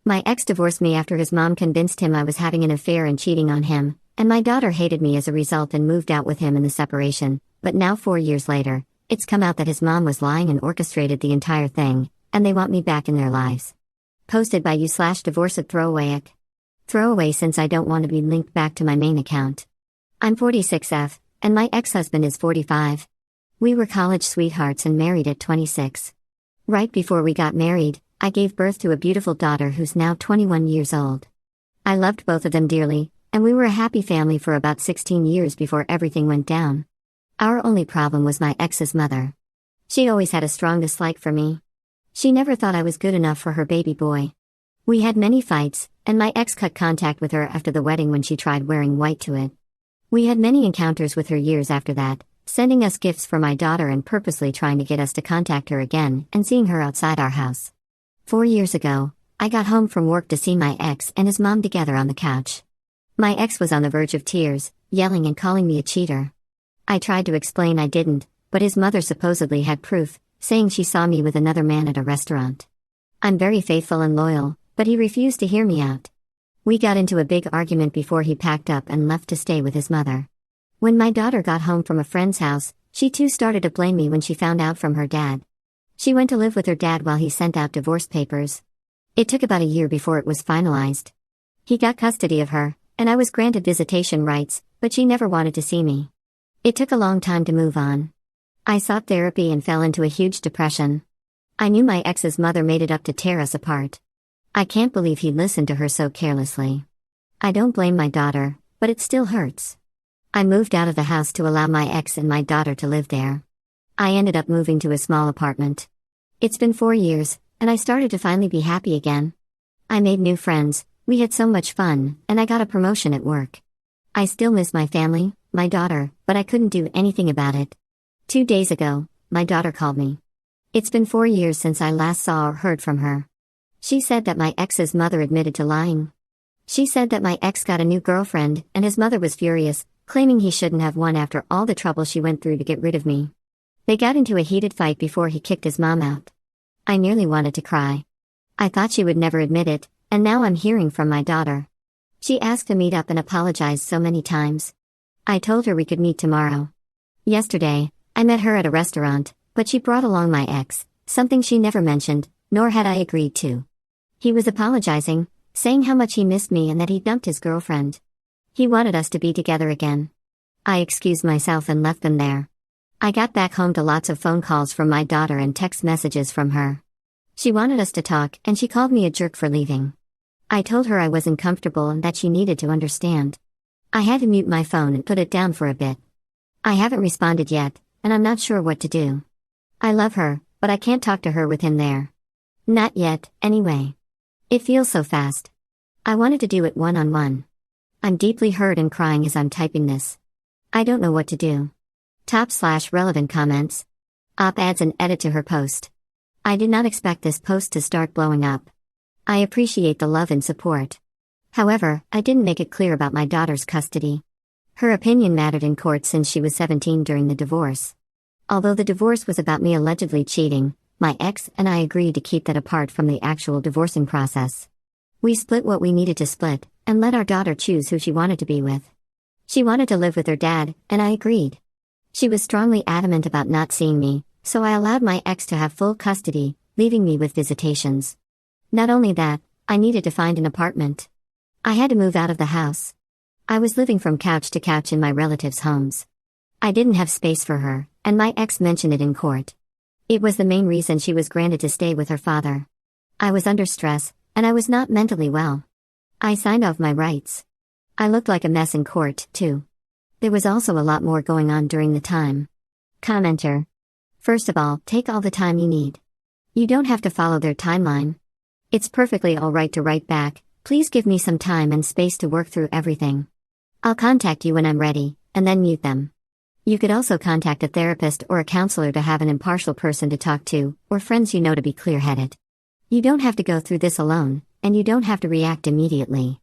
My ex divorced me after his mom convinced him I was having an affair and cheating on him, and my daughter hated me as a result and moved out with him in the separation. But now 4 years later, it's come out that his mom was lying and orchestrated the entire thing, and they want me back in their lives. Posted by you/divorced throwaway. Throwaway since I don't want to be linked back to my main account. I'm 46F, and my ex-husband is 45. We were college sweethearts and married at 26. Right before we got married, I gave birth to a beautiful daughter who's now 21 years old. I loved both of them dearly, and we were a happy family for about 16 years before everything went down. Our only problem was my ex's mother. She always had a strong dislike for me. She never thought I was good enough for her baby boy. We had many fights, and my ex cut contact with her after the wedding when she tried wearing white to it. We had many encounters with her years after that, sending us gifts for my daughter and purposely trying to get us to contact her again and seeing her outside our house. 4 years ago, I got home from work to see my ex and his mom together on the couch. My ex was on the verge of tears, yelling and calling me a cheater. I tried to explain I didn't, but his mother supposedly had proof, saying she saw me with another man at a restaurant. I'm very faithful and loyal, but he refused to hear me out. We got into a big argument before he packed up and left to stay with his mother. When my daughter got home from a friend's house, she too started to blame me when she found out from her dad. She went to live with her dad while he sent out divorce papers. It took about a year before it was finalized. He got custody of her, and I was granted visitation rights, but she never wanted to see me. It took a long time to move on. I sought therapy and fell into a huge depression. I knew my ex's mother made it up to tear us apart. I can't believe he listened to her so carelessly. I don't blame my daughter, but it still hurts. I moved out of the house to allow my ex and my daughter to live there. I ended up moving to a small apartment. It's been 4 years, and I started to finally be happy again. I made new friends, we had so much fun, and I got a promotion at work. I still miss my family, my daughter, but I couldn't do anything about it. 2 days ago, my daughter called me. It's been 4 years since I last saw or heard from her. She said that my ex's mother admitted to lying. She said that my ex got a new girlfriend, and his mother was furious, claiming he shouldn't have one after all the trouble she went through to get rid of me. They got into a heated fight before he kicked his mom out. I nearly wanted to cry. I thought she would never admit it, and now I'm hearing from my daughter. She asked to meet up and apologized so many times. I told her we could meet tomorrow. Yesterday, I met her at a restaurant, but she brought along my ex, something she never mentioned, nor had I agreed to. He was apologizing, saying how much he missed me and that he dumped his girlfriend. He wanted us to be together again. I excused myself and left them there. I got back home to lots of phone calls from my daughter and text messages from her. She wanted us to talk, and she called me a jerk for leaving. I told her I wasn't comfortable and that she needed to understand. I had to mute my phone and put it down for a bit. I haven't responded yet, and I'm not sure what to do. I love her, but I can't talk to her with him there. Not yet, anyway. It feels so fast. I wanted to do it one-on-one. I'm deeply hurt and crying as I'm typing this. I don't know what to do. Top/relevant comments. Op-ads and edit to her post. I did not expect this post to start blowing up. I appreciate the love and support. However, I didn't make it clear about my daughter's custody. Her opinion mattered in court since she was 17 during the divorce. Although the divorce was about me allegedly cheating, my ex and I agreed to keep that apart from the actual divorcing process. We split what we needed to split, and let our daughter choose who she wanted to be with. She wanted to live with her dad, and I agreed. She was strongly adamant about not seeing me, so I allowed my ex to have full custody, leaving me with visitations. Not only that, I needed to find an apartment. I had to move out of the house. I was living from couch to couch in my relatives' homes. I didn't have space for her, and my ex mentioned it in court. It was the main reason she was granted to stay with her father. I was under stress, and I was not mentally well. I signed off my rights. I looked like a mess in court, too. There was also a lot more going on during the time. Commenter. First of all, take all the time you need. You don't have to follow their timeline. It's perfectly alright to write back, please give me some time and space to work through everything. I'll contact you when I'm ready, and then mute them. You could also contact a therapist or a counselor to have an impartial person to talk to, or friends you know to be clear-headed. You don't have to go through this alone, and you don't have to react immediately.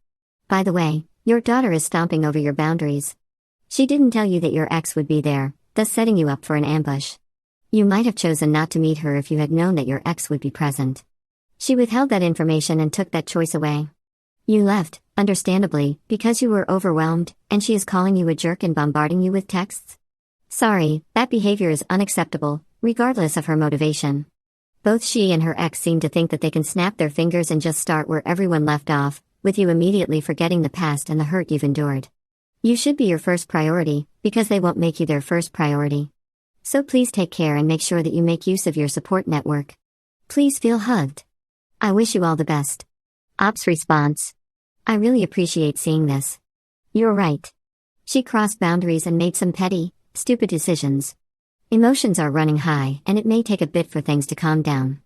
By the way, your daughter is stomping over your boundaries. She didn't tell you that your ex would be there, thus setting you up for an ambush. You might have chosen not to meet her if you had known that your ex would be present. She withheld that information and took that choice away. You left, understandably, because you were overwhelmed, and she is calling you a jerk and bombarding you with texts? Sorry, that behavior is unacceptable, regardless of her motivation. Both she and her ex seem to think that they can snap their fingers and just start where everyone left off, with you immediately forgetting the past and the hurt you've endured. You should be your first priority, because they won't make you their first priority. So please take care and make sure that you make use of your support network. Please feel hugged. I wish you all the best. Ops response. I really appreciate seeing this. You're right. She crossed boundaries and made some petty, stupid decisions. Emotions are running high, and it may take a bit for things to calm down.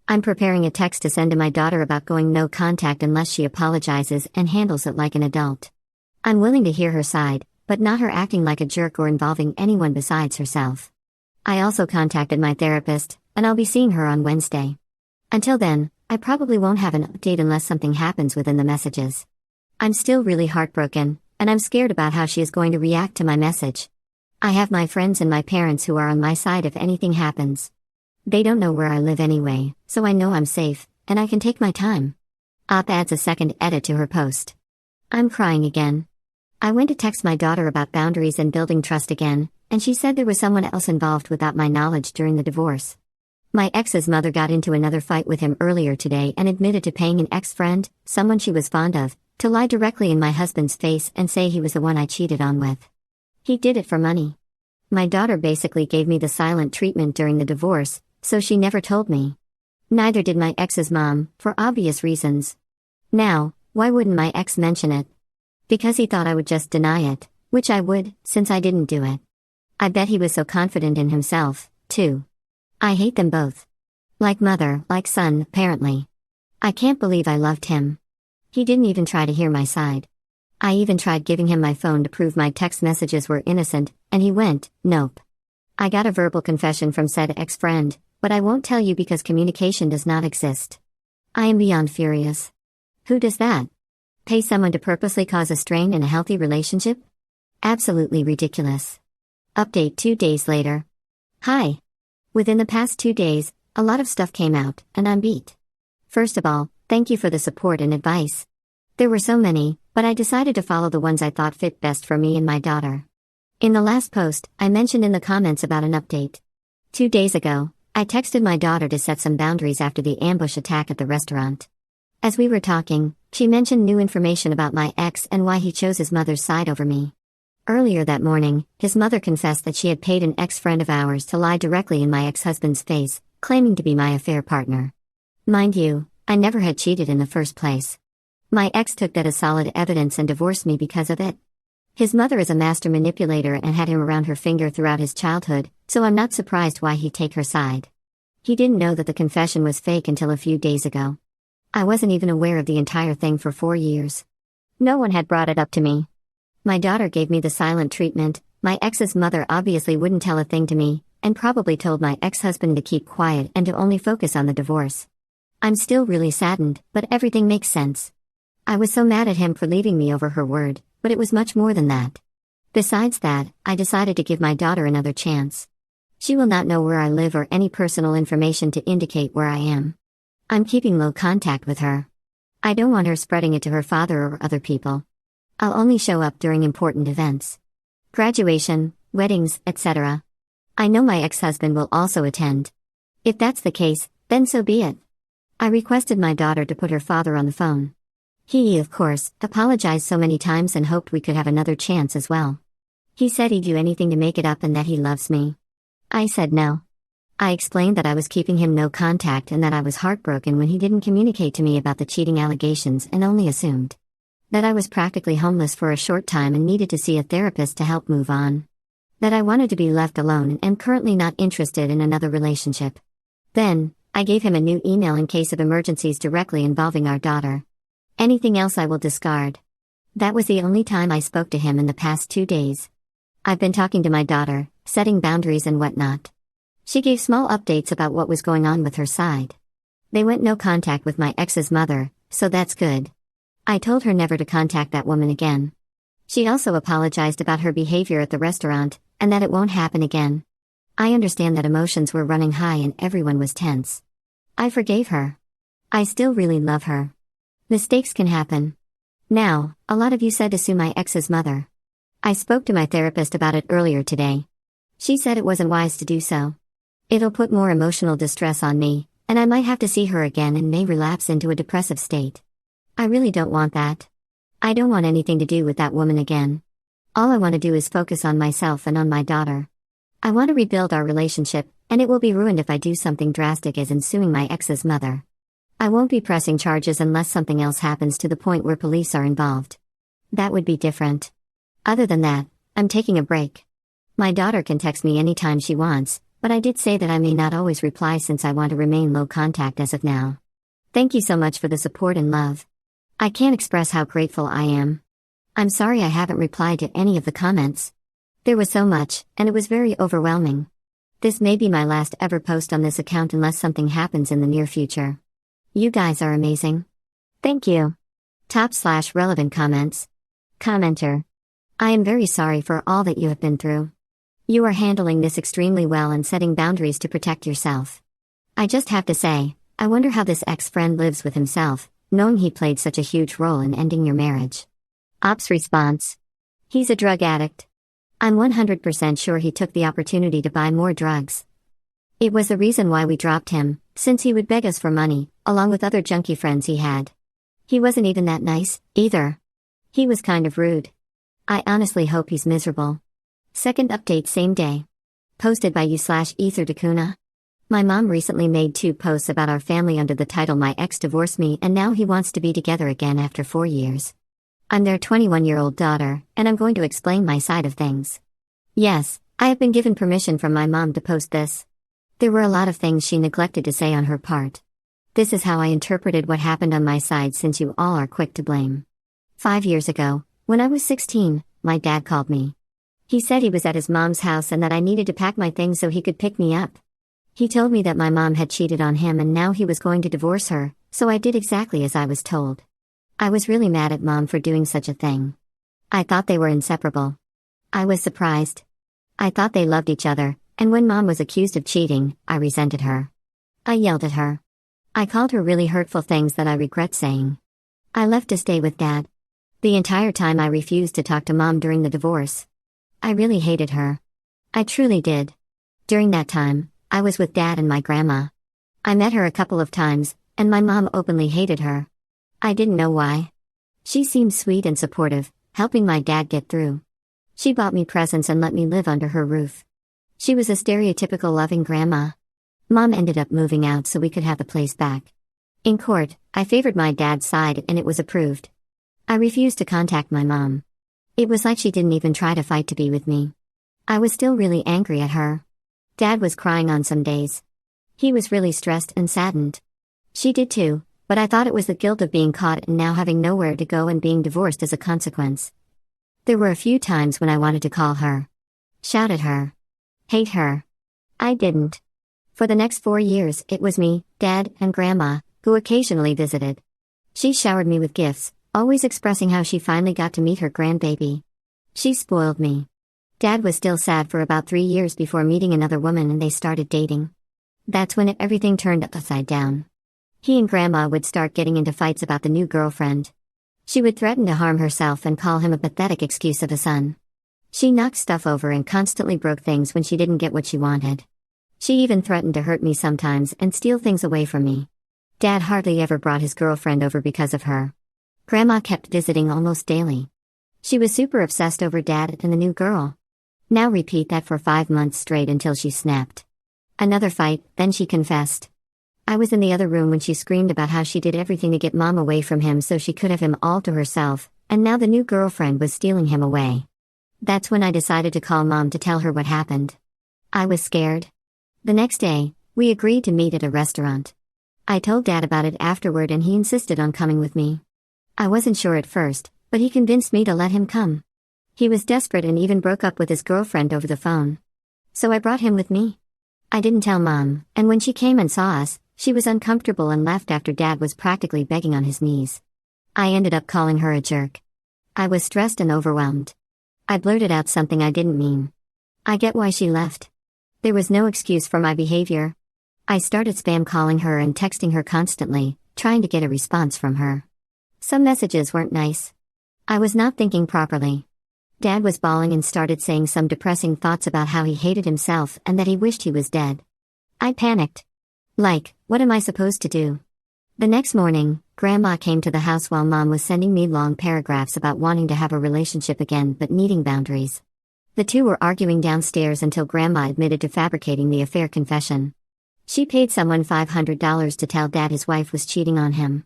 I'm preparing a text to send to my daughter about going no contact unless she apologizes and handles it like an adult. I'm willing to hear her side, but not her acting like a jerk or involving anyone besides herself. I also contacted my therapist, and I'll be seeing her on Wednesday. Until then, I probably won't have an update unless something happens within the messages. I'm still really heartbroken, and I'm scared about how she is going to react to my message. I have my friends and my parents who are on my side if anything happens. They don't know where I live anyway, so I know I'm safe, and I can take my time. Op adds a second edit to her post. I'm crying again. I went to text my daughter about boundaries and building trust again, and she said there was someone else involved without my knowledge during the divorce. My ex's mother got into another fight with him earlier today and admitted to paying an ex-friend, someone she was fond of, to lie directly in my husband's face and say he was the one I cheated on with. He did it for money. My daughter basically gave me the silent treatment during the divorce, so she never told me. Neither did my ex's mom, for obvious reasons. Now, why wouldn't my ex mention it? Because he thought I would just deny it, which I would, since I didn't do it. I bet he was so confident in himself, too. I hate them both. Like mother, like son, apparently. I can't believe I loved him. He didn't even try to hear my side. I even tried giving him my phone to prove my text messages were innocent, and he went, nope. I got a verbal confession from said ex-friend, but I won't tell you because communication does not exist. I am beyond furious. Who does that? Pay someone to purposely cause a strain in a healthy relationship? Absolutely ridiculous. Update 2 days later. Hi. Within the past 2 days, a lot of stuff came out, and I'm beat. First of all, thank you for the support and advice. There were so many, but I decided to follow the ones I thought fit best for me and my daughter. In the last post, I mentioned in the comments about an update. 2 days ago, I texted my daughter to set some boundaries after the ambush attack at the restaurant. As we were talking, she mentioned new information about my ex and why he chose his mother's side over me. Earlier that morning, his mother confessed that she had paid an ex-friend of ours to lie directly in my ex-husband's face, claiming to be my affair partner. Mind you, I never had cheated in the first place. My ex took that as solid evidence and divorced me because of it. His mother is a master manipulator and had him around her finger throughout his childhood, so I'm not surprised why he'd take her side. He didn't know that the confession was fake until a few days ago. I wasn't even aware of the entire thing for 4 years. No one had brought it up to me. My daughter gave me the silent treatment. My ex's mother obviously wouldn't tell a thing to me, and probably told my ex-husband to keep quiet and to only focus on the divorce. I'm still really saddened, but everything makes sense. I was so mad at him for leaving me over her word, but it was much more than that. Besides that, I decided to give my daughter another chance. She will not know where I live or any personal information to indicate where I am. I'm keeping low contact with her. I don't want her spreading it to her father or other people. I'll only show up during important events. Graduation, weddings, etc. I know my ex-husband will also attend. If that's the case, then so be it. I requested my daughter to put her father on the phone. He, of course, apologized so many times and hoped we could have another chance as well. He said he'd do anything to make it up and that he loves me. I said no. I explained that I was keeping him no contact and that I was heartbroken when he didn't communicate to me about the cheating allegations and only assumed that I was practically homeless for a short time and needed to see a therapist to help move on. That I wanted to be left alone and am currently not interested in another relationship. Then, I gave him a new email in case of emergencies directly involving our daughter. Anything else I will discard. That was the only time I spoke to him in the past 2 days. I've been talking to my daughter, setting boundaries and whatnot. She gave small updates about what was going on with her side. They went no contact with my ex's mother, so that's good. I told her never to contact that woman again. She also apologized about her behavior at the restaurant, and that it won't happen again. I understand that emotions were running high and everyone was tense. I forgave her. I still really love her. Mistakes can happen. Now, a lot of you said to sue my ex's mother. I spoke to my therapist about it earlier today. She said it wasn't wise to do so. It'll put more emotional distress on me, and I might have to see her again and may relapse into a depressive state. I really don't want that. I don't want anything to do with that woman again. All I want to do is focus on myself and on my daughter. I want to rebuild our relationship, and it will be ruined if I do something drastic as in suing my ex's mother. I won't be pressing charges unless something else happens to the point where police are involved. That would be different. Other than that, I'm taking a break. My daughter can text me anytime she wants, but I did say that I may not always reply since I want to remain low contact as of now. Thank you so much for the support and love. I can't express how grateful I am. I'm sorry I haven't replied to any of the comments. There was so much, and it was very overwhelming. This may be my last ever post on this account unless something happens in the near future. You guys are amazing. Thank you. Top/relevant comments. Commenter. I am very sorry for all that you have been through. You are handling this extremely well and setting boundaries to protect yourself. I just have to say, I wonder how this ex-friend lives with himself, knowing he played such a huge role in ending your marriage. Ops response. He's a drug addict. I'm 100% sure he took the opportunity to buy more drugs. It was the reason why we dropped him, since he would beg us for money, along with other junkie friends he had. He wasn't even that nice, either. He was kind of rude. I honestly hope he's miserable. Second update same day. Posted by you/Ether Dakuna. My mom recently made 2 posts about our family under the title My Ex Divorced Me and Now He Wants to Be Together Again after 4 years. I'm their 21-year-old daughter, and I'm going to explain my side of things. Yes, I have been given permission from my mom to post this. There were a lot of things she neglected to say on her part. This is how I interpreted what happened on my side since you all are quick to blame. 5 years ago, when I was 16, my dad called me. He said he was at his mom's house and that I needed to pack my things so he could pick me up. He told me that my mom had cheated on him and now he was going to divorce her, so I did exactly as I was told. I was really mad at mom for doing such a thing. I thought they were inseparable. I was surprised. I thought they loved each other, and when mom was accused of cheating, I resented her. I yelled at her. I called her really hurtful things that I regret saying. I left to stay with dad. The entire time I refused to talk to mom during the divorce. I really hated her. I truly did. During that time, I was with dad and my grandma. I met her a couple of times, and my mom openly hated her. I didn't know why. She seemed sweet and supportive, helping my dad get through. She bought me presents and let me live under her roof. She was a stereotypical loving grandma. Mom ended up moving out so we could have the place back. In court, I favored my dad's side and it was approved. I refused to contact my mom. It was like she didn't even try to fight to be with me. I was still really angry at her. Dad was crying on some days. He was really stressed and saddened. She did too, but I thought it was the guilt of being caught and now having nowhere to go and being divorced as a consequence. There were a few times when I wanted to call her. Shout at her. Hate her. I didn't. For the next 4 years, it was me, dad, and grandma, who occasionally visited. She showered me with gifts, always expressing how she finally got to meet her grandbaby. She spoiled me. Dad was still sad for about 3 years before meeting another woman and they started dating. That's when everything turned upside down. He and grandma would start getting into fights about the new girlfriend. She would threaten to harm herself and call him a pathetic excuse of a son. She knocked stuff over and constantly broke things when she didn't get what she wanted. She even threatened to hurt me sometimes and steal things away from me. Dad hardly ever brought his girlfriend over because of her. Grandma kept visiting almost daily. She was super obsessed over dad and the new girl. Now repeat that for 5 months straight until she snapped. Another fight, then she confessed. I was in the other room when she screamed about how she did everything to get mom away from him so she could have him all to herself, and now the new girlfriend was stealing him away. That's when I decided to call mom to tell her what happened. I was scared. The next day, we agreed to meet at a restaurant. I told dad about it afterward and he insisted on coming with me. I wasn't sure at first, but he convinced me to let him come. He was desperate and even broke up with his girlfriend over the phone. So I brought him with me. I didn't tell mom, and when she came and saw us, she was uncomfortable and left after dad was practically begging on his knees. I ended up calling her a jerk. I was stressed and overwhelmed. I blurted out something I didn't mean. I get why she left. There was no excuse for my behavior. I started spam calling her and texting her constantly, trying to get a response from her. Some messages weren't nice. I was not thinking properly. Dad was bawling and started saying some depressing thoughts about how he hated himself and that he wished he was dead. I panicked. Like, what am I supposed to do? The next morning, Grandma came to the house while Mom was sending me long paragraphs about wanting to have a relationship again but needing boundaries. The two were arguing downstairs until Grandma admitted to fabricating the affair confession. She paid someone $500 to tell Dad his wife was cheating on him.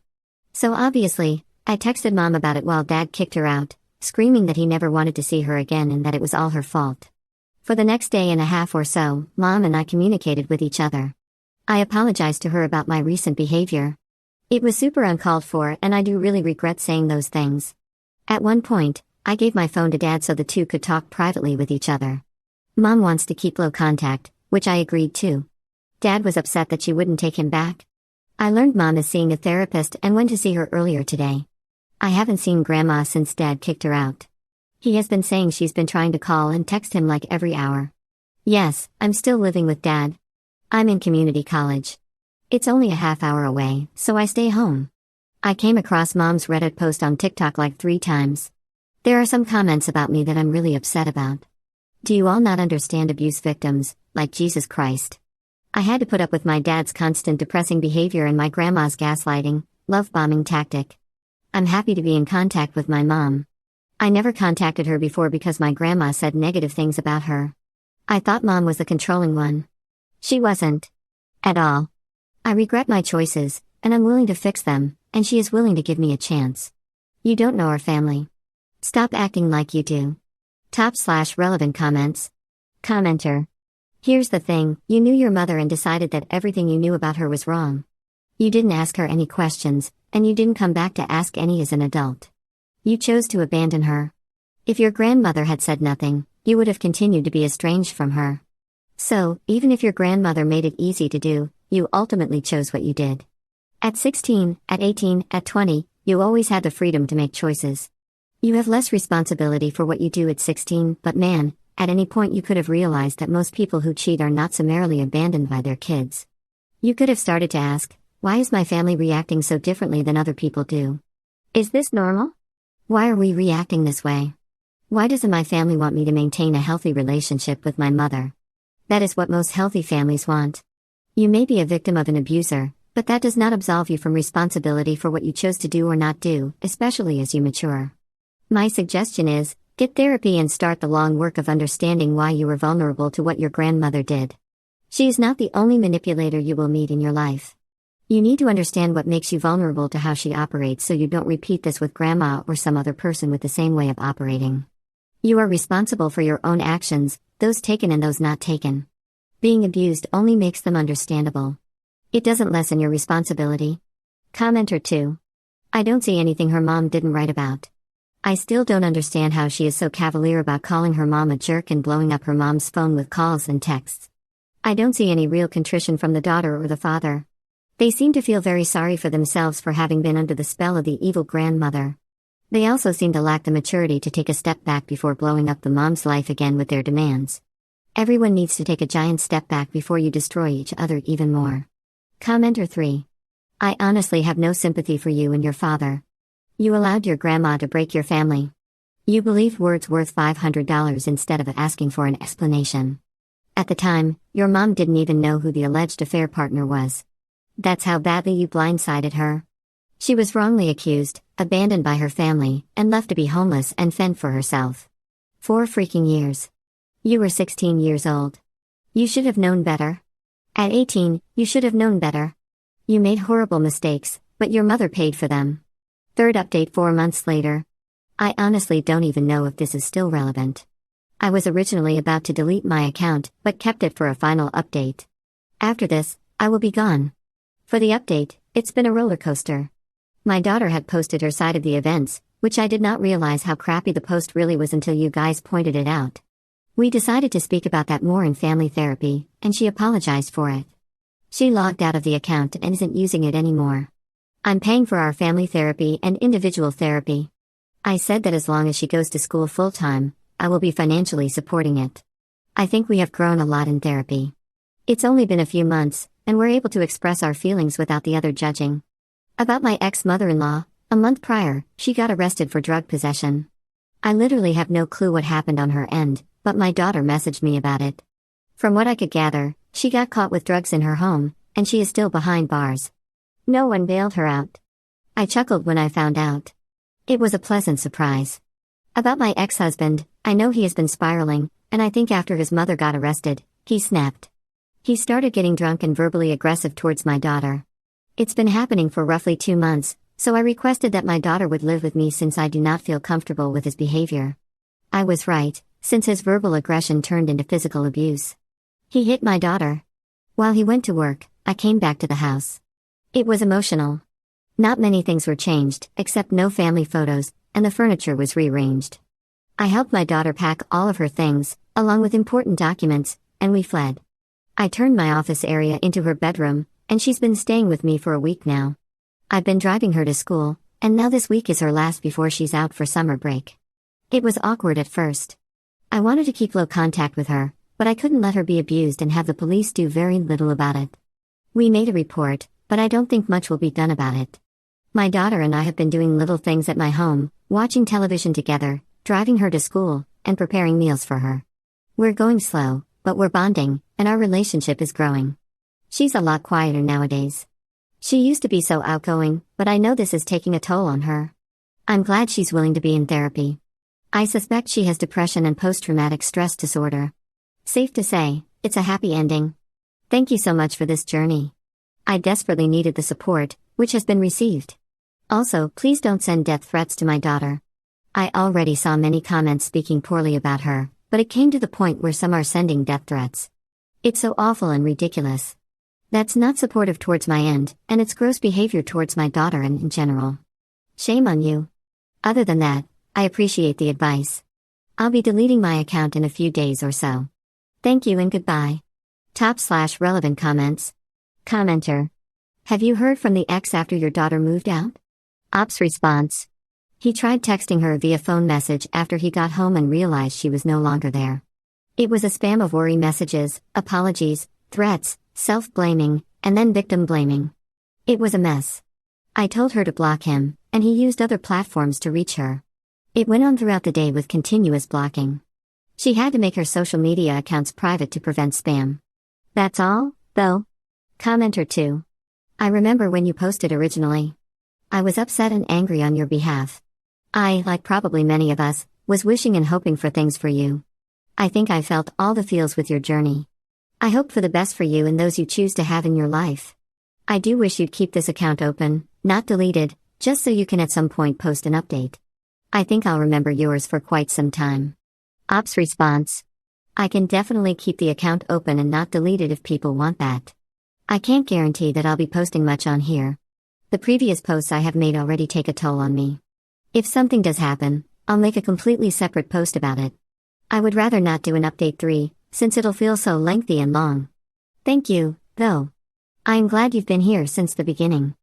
So obviously, I texted Mom about it while Dad kicked her out, screaming that he never wanted to see her again and that it was all her fault. For the next day and a half or so, Mom and I communicated with each other. I apologized to her about my recent behavior. It was super uncalled for and I do really regret saying those things. At one point, I gave my phone to Dad so the two could talk privately with each other. Mom wants to keep low contact, which I agreed to. Dad was upset that she wouldn't take him back. I learned Mom is seeing a therapist and went to see her earlier today. I haven't seen Grandma since Dad kicked her out. He has been saying she's been trying to call and text him like every hour. Yes, I'm still living with Dad. I'm in community college. It's only a half hour away, so I stay home. I came across Mom's Reddit post on TikTok like 3 times. There are some comments about me that I'm really upset about. Do you all not understand abuse victims, like Jesus Christ? I had to put up with my dad's constant depressing behavior and my grandma's gaslighting, love-bombing tactic. I'm happy to be in contact with my mom. I never contacted her before because my grandma said negative things about her. I thought Mom was the controlling one. She wasn't. At all. I regret my choices, and I'm willing to fix them, and she is willing to give me a chance. You don't know our family. Stop acting like you do. /relevant comments. Commenter. Here's the thing, you knew your mother and decided that everything you knew about her was wrong. You didn't ask her any questions, and you didn't come back to ask any as an adult. You chose to abandon her. If your grandmother had said nothing, you would have continued to be estranged from her. So, even if your grandmother made it easy to do, you ultimately chose what you did. At 16, at 18, at 20, you always had the freedom to make choices. You have less responsibility for what you do at 16, but man, at any point you could have realized that most people who cheat are not summarily abandoned by their kids. You could have started to ask, why is my family reacting so differently than other people do? Is this normal? Why are we reacting this way? Why doesn't my family want me to maintain a healthy relationship with my mother? That is what most healthy families want. You may be a victim of an abuser, but that does not absolve you from responsibility for what you chose to do or not do, especially as you mature. My suggestion is, get therapy and start the long work of understanding why you were vulnerable to what your grandmother did. She is not the only manipulator you will meet in your life. You need to understand what makes you vulnerable to how she operates so you don't repeat this with grandma or some other person with the same way of operating. You are responsible for your own actions, those taken and those not taken. Being abused only makes them understandable. It doesn't lessen your responsibility. Commenter 2. I don't see anything her mom didn't write about. I still don't understand how she is so cavalier about calling her mom a jerk and blowing up her mom's phone with calls and texts. I don't see any real contrition from the daughter or the father. They seem to feel very sorry for themselves for having been under the spell of the evil grandmother. They also seem to lack the maturity to take a step back before blowing up the mom's life again with their demands. Everyone needs to take a giant step back before you destroy each other even more. Commenter 3. I honestly have no sympathy for you and your father. You allowed your grandma to break your family. You believed words worth $500 instead of asking for an explanation. At the time, your mom didn't even know who the alleged affair partner was. That's how badly you blindsided her. She was wrongly accused, abandoned by her family, and left to be homeless and fend for herself. 4 freaking years. You were 16 years old. You should have known better. At 18, you should have known better. You made horrible mistakes, but your mother paid for them. Third update 4 months later. I honestly don't even know if this is still relevant. I was originally about to delete my account, but kept it for a final update. After this, I will be gone. For the update, it's been a roller coaster. My daughter had posted her side of the events, which I did not realize how crappy the post really was until you guys pointed it out. We decided to speak about that more in family therapy, and she apologized for it. She logged out of the account and isn't using it anymore. I'm paying for our family therapy and individual therapy. I said that as long as she goes to school full-time, I will be financially supporting it. I think we have grown a lot in therapy. It's only been a few months, and we're able to express our feelings without the other judging. About my ex-mother-in-law, a month prior, she got arrested for drug possession. I literally have no clue what happened on her end, but my daughter messaged me about it. From what I could gather, she got caught with drugs in her home, and she is still behind bars. No one bailed her out. I chuckled when I found out. It was a pleasant surprise. About my ex-husband, I know he has been spiraling, and I think after his mother got arrested, he snapped. He started getting drunk and verbally aggressive towards my daughter. It's been happening for roughly 2 months, so I requested that my daughter would live with me since I do not feel comfortable with his behavior. I was right, since his verbal aggression turned into physical abuse. He hit my daughter. While he went to work, I came back to the house. It was emotional. Not many things were changed, except no family photos, and the furniture was rearranged. I helped my daughter pack all of her things, along with important documents, and we fled. I turned my office area into her bedroom, and she's been staying with me for a week now. I've been driving her to school, and now this week is her last before she's out for summer break. It was awkward at first. I wanted to keep low contact with her, but I couldn't let her be abused and have the police do very little about it. We made a report, but I don't think much will be done about it. My daughter and I have been doing little things at my home, watching television together, driving her to school, and preparing meals for her. We're going slow, but we're bonding, and our relationship is growing. She's a lot quieter nowadays. She used to be so outgoing, but I know this is taking a toll on her. I'm glad she's willing to be in therapy. I suspect she has depression and post-traumatic stress disorder. Safe to say, it's a happy ending. Thank you so much for this journey. I desperately needed the support, which has been received. Also, please don't send death threats to my daughter. I already saw many comments speaking poorly about her, but it came to the point where some are sending death threats. It's so awful and ridiculous. That's not supportive towards my end, and it's gross behavior towards my daughter and in general. Shame on you. Other than that, I appreciate the advice. I'll be deleting my account in a few days or so. Thank you and goodbye. /relevant comments. Commenter. Have you heard from the ex after your daughter moved out? Ops response. He tried texting her via phone message after he got home and realized she was no longer there. It was a spam of worry messages, apologies, threats, self-blaming, and then victim blaming. It was a mess. I told her to block him, and he used other platforms to reach her. It went on throughout the day with continuous blocking. She had to make her social media accounts private to prevent spam. That's all, though? Commenter 2. I remember when you posted originally. I was upset and angry on your behalf. I, like probably many of us, was wishing and hoping for things for you. I think I felt all the feels with your journey. I hope for the best for you and those you choose to have in your life. I do wish you'd keep this account open, not deleted, just so you can at some point post an update. I think I'll remember yours for quite some time. Ops response. I can definitely keep the account open and not delete it if people want that. I can't guarantee that I'll be posting much on here. The previous posts I have made already take a toll on me. If something does happen, I'll make a completely separate post about it. I would rather not do an update 3, since it'll feel so lengthy and long. Thank you, though. I'm glad you've been here since the beginning.